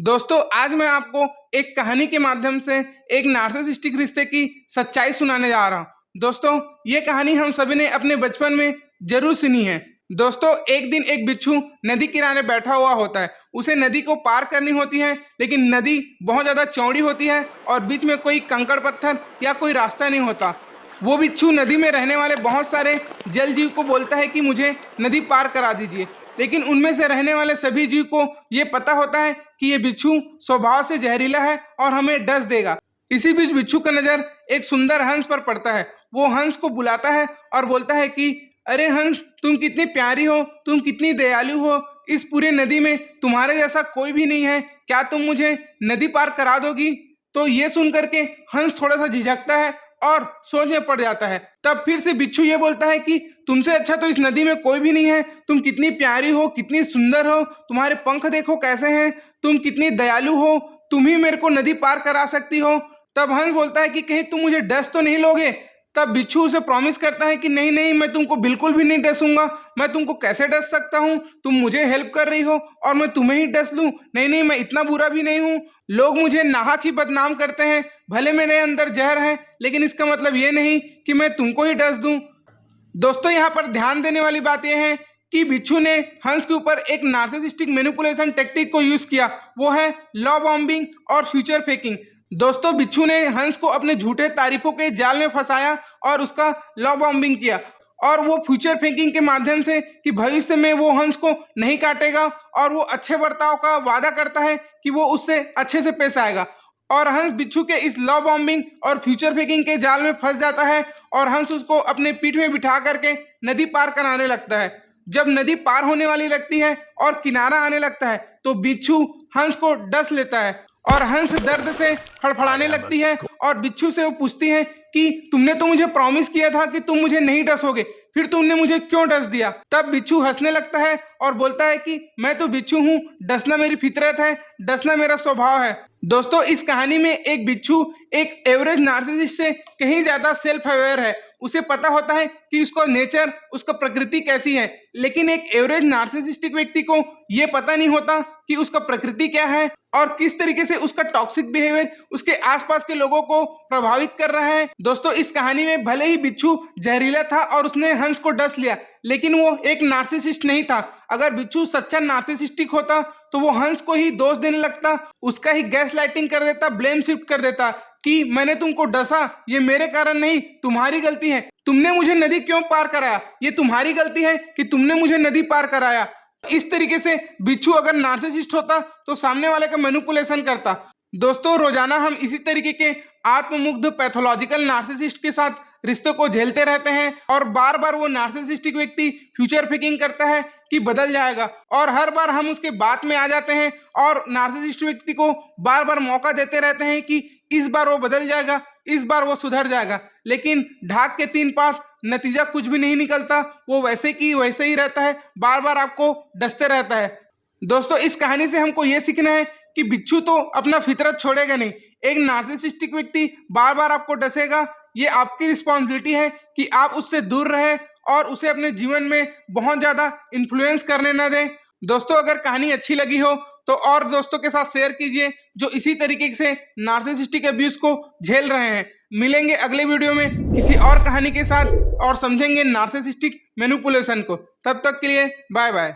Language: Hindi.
दोस्तों आज मैं आपको एक कहानी के माध्यम से एक नार्सिसिस्टिक रिश्ते की सच्चाई सुनाने जा रहा हूं। दोस्तों ये कहानी हम सभी ने अपने बचपन में जरूर सुनी है। दोस्तों एक दिन एक बिच्छू नदी किनारे बैठा हुआ होता है। उसे नदी को पार करनी होती है, लेकिन नदी बहुत ज्यादा चौड़ी होती है और बीच में कोई कंकड़ पत्थर या कोई रास्ता नहीं होता। वो बिच्छू नदी में रहने वाले बहुत सारे जल जीव को बोलता है कि मुझे नदी पार करा दीजिए, लेकिन उनमें से रहने वाले सभी जीव को ये पता होता है कि ये बिच्छू स्वभाव से जहरीला है और हमें डस देगा। इसी बीच बिच्छू का नजर एक सुंदर हंस पर पड़ता है। वो हंस को बुलाता है और बोलता है कि अरे हंस, तुम कितनी प्यारी हो, तुम कितनी दयालु हो, इस पूरे नदी में तुम्हारे जैसा कोई भी नहीं है, क्या तुम मुझे नदी पार करा दोगी? तो ये सुन करके हंस थोड़ा सा झिझकता है और सोच में पड़ जाता है। तब फिर से बिच्छू ये बोलता है कि तुमसे अच्छा तो इस नदी में कोई भी नहीं है, तुम कितनी प्यारी हो, कितनी सुंदर हो, तुम्हारे पंख देखो कैसे हैं, तुम कितनी दयालु हो, तुम ही मेरे को नदी पार करा सकती हो। तब हंस बोलता है कि कहीं तुम मुझे डस तो नहीं लोगे? तब बिच्छू उसे प्रॉमिस करता है कि नहीं नहीं, मैं तुमको बिल्कुल भी नहीं डसूंगा, मैं तुमको कैसे डस सकता हूँ, तुम मुझे हेल्प कर रही हो और मैं तुम्हें ही डस लूं? नहीं नहीं, मैं इतना बुरा भी नहीं हूँ, लोग मुझे नाहक ही बदनाम करते हैं, भले मेरे अंदर जहर है, लेकिन इसका मतलब ये नहीं कि मैं तुमको ही डस दूं। दोस्तों यहाँ पर ध्यान देने वाली बात यह है कि बिच्छू ने हंस के ऊपर एक नार्सिसिस्टिक मैनिपुलेशन टेक्निक को यूज किया, वो है लव बॉम्बिंग और फ्यूचर फेकिंग। दोस्तों बिच्छू ने हंस को अपने झूठे तारीफों के जाल में फंसाया और उसका लव बॉम्बिंग किया, और वो फ्यूचर फेकिंग के माध्यम से कि भविष्य में वो हंस को नहीं काटेगा और वो अच्छे बर्ताव का वादा करता है कि वो उससे अच्छे से पेश आएगा। और हंस बिच्छू के इस लव बॉम्बिंग और फ्यूचर फेकिंग के जाल में फंस जाता है और हंस उसको अपने पीठ में बिठा करके नदी पार कराने लगता है। जब नदी पार होने वाली लगती है और किनारा आने लगता है तो बिच्छू हंस को डस लेता है और हंस दर्द से फड़फड़ाने लगती है और बिच्छू से वो पूछती है कि तुमने तो मुझे प्रॉमिस किया था कि तुम मुझे नहीं डसोगे, फिर तुमने मुझे क्यों डस दिया? तब बिच्छू हंसने लगता है और बोलता है कि मैं तो बिच्छू हूँ, डसना मेरी फितरत है, डसना मेरा स्वभाव है। दोस्तों इस कहानी में एक बिच्छू एक एवरेज नार्सिसिस्ट से कहीं ज्यादा सेल्फ अवेयर है। उसे पता होता है कि उसका नेचर, उसका प्रकृति कैसी है, लेकिन एक एवरेज नार्सिसिस्टिक व्यक्ति को यह पता नहीं होता कि उसका प्रकृति क्या है और किस तरीके से उसका टॉक्सिक बिहेवियर उसके आसपास के लोगों को प्रभावित कर रहा है। दोस्तों इस कहानी में भले ही बिच्छू जहरीला था और उसने हंस को डस लिया, लेकिन वो एक नार्सिसिस्ट नहीं था। अगर बिच्छू सच्चा नार्सिसिस्टिक होता तो वो हंस को ही दोष देने लगता, उसका ही गैस लाइटिंग कर देता, ब्लेम शिफ्ट कर देता कि मैंने तुमको डसा, ये मेरे कारण नहीं, तुम्हारी गलती है, तुमने मुझे नदी क्यों पार कराया, ये तुम्हारी गलती है कि तुमने मुझे नदी पार कराया। इस तरीके से बिच्छू अगर नार्सिसिस्ट होता तो सामने वाले का मैनिपुलेशन करता। दोस्तों रोजाना हम इसी तरीके के आत्ममुग्ध पैथोलॉजिकल नार्सिसिस्ट के साथ रिश्तों को झेलते रहते हैं और बार बार वो नार्सिसिस्टिक व्यक्ति फ्यूचर फेकिंग करता है कि बदल जाएगा, और हर बार हम उसके बात में आ जाते हैं और नार्सिसिस्ट व्यक्ति को बार बार मौका देते रहते हैं कि इस बार वो बदल जाएगा, इस बार वो सुधर जाएगा, लेकिन ढाक के 3 पास नतीजा कुछ भी नहीं निकलता, वो वैसे की वैसे ही रहता है, बार बार आपको डसते रहता है। दोस्तों इस कहानी से हमको ये सीखना है कि बिच्छू तो अपना फितरत छोड़ेगा नहीं, एक नार्सिसिस्टिक व्यक्ति बार बार आपको डसेगा, ये आपकी रिस्पॉन्सिबिलिटी है कि आप उससे दूर रहें और उसे अपने जीवन में बहुत ज्यादा इन्फ्लुएंस करने न दें। दोस्तों अगर कहानी अच्छी लगी हो तो और दोस्तों के साथ शेयर कीजिए जो इसी तरीके से नार्सिसिस्टिक अब्यूज को झेल रहे हैं। मिलेंगे अगले वीडियो में किसी और कहानी के साथ और समझेंगे नार्सिसिस्टिक मैनिपुलेशन को। तब तक के लिए बाय बाय।